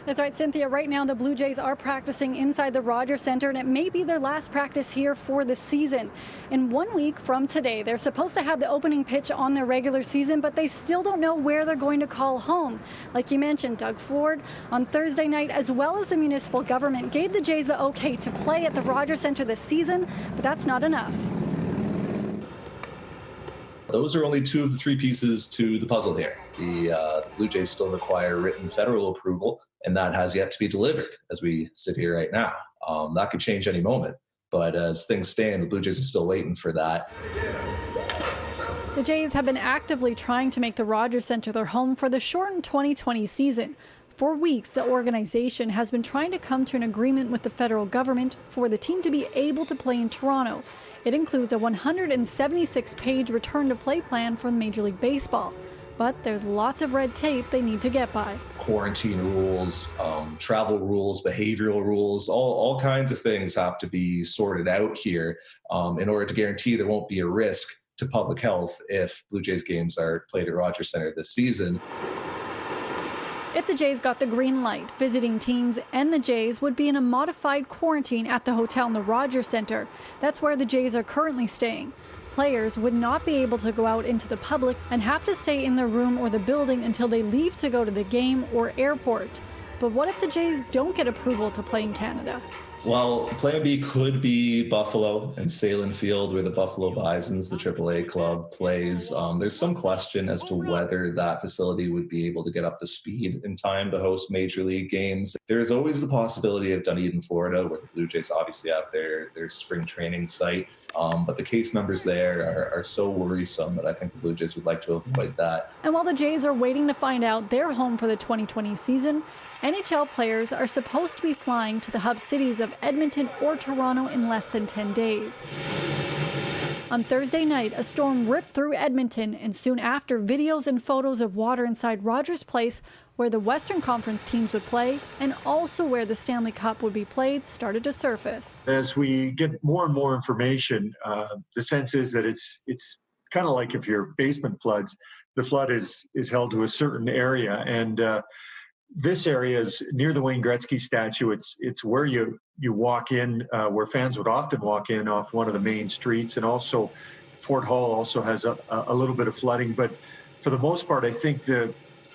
That's right, Cynthia. Right now, the Blue Jays are practicing inside the Rogers Centre, and it may be their last practice here for the season. In 1 week from today, they're supposed to have the opening pitch on their regular season, but they still don't know where they're going to call home. Like you mentioned, Doug Ford on Thursday night, as well as the municipal government, gave the Jays the okay to play at the Rogers Centre this season, but that's not enough. Those are only two of the three pieces to the puzzle here. The Blue Jays still require written federal approval, and that has yet to be delivered as we sit here right now. That could change any moment, but as things stand, the Blue Jays are still waiting for that. The Jays have been actively trying to make the Rogers Centre their home for the shortened 2020 season. For weeks, the organization has been trying to come to an agreement with the federal government for the team to be able to play in Toronto. It includes a 176-page return-to-play plan from Major League Baseball. But there's lots of red tape they need to get by. Quarantine rules, travel rules, behavioral rules, all kinds of things have to be sorted out here in order to guarantee there won't be a risk to public health if Blue Jays games are played at Rogers Centre this season. If the Jays got the green light, visiting teams and the Jays would be in a modified quarantine at the hotel in the Rogers Centre. That's where the Jays are currently staying. Players would not be able to go out into the public and have to stay in their room or the building until they leave to go to the game or airport. But what if the Jays don't get approval to play in Canada? Well, Plan B could be Buffalo and Salem Field, where the Buffalo Bisons, the AAA club, plays. There's some question as to whether that facility would be able to get up to speed in time to host major league games. There's always the possibility of Dunedin, Florida, where the Blue Jays obviously have their spring training site. But the case numbers there are so worrisome that I think the Blue Jays would like to avoid that. And while the Jays are waiting to find out their home for the 2020 season, NHL players are supposed to be flying to the hub cities of Edmonton or Toronto in less than 10 days. On Thursday night, a storm ripped through Edmonton, and soon after, videos and photos of water inside Rogers Place, where the Western Conference teams would play, and also where the Stanley Cup would be played, started to surface. As we get more and more information, the sense is that it's kind of like if your basement floods, the flood is held to a certain area, and this area is near the Wayne Gretzky statue. It's where you walk in, where fans would often walk in off one of the main streets, and also Fort Hall also has a little bit of flooding. But for the most part, I think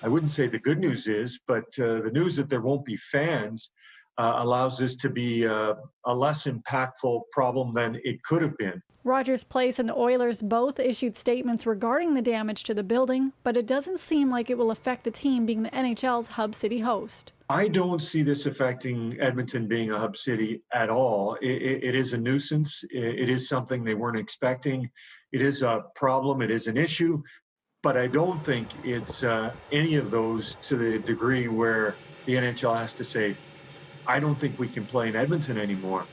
I wouldn't say the good news is, but the news that there won't be fans allows this to be a less impactful problem than it could have been. Rogers Place and the Oilers both issued statements regarding the damage to the building, but it doesn't seem like it will affect the team being the NHL's hub city host. I don't see this affecting Edmonton being a hub city at all. It is a nuisance. It is something they weren't expecting. It is a problem. It is an issue. But I don't think it's any of those to the degree where the NHL has to say, I don't think we can play in Edmonton anymore.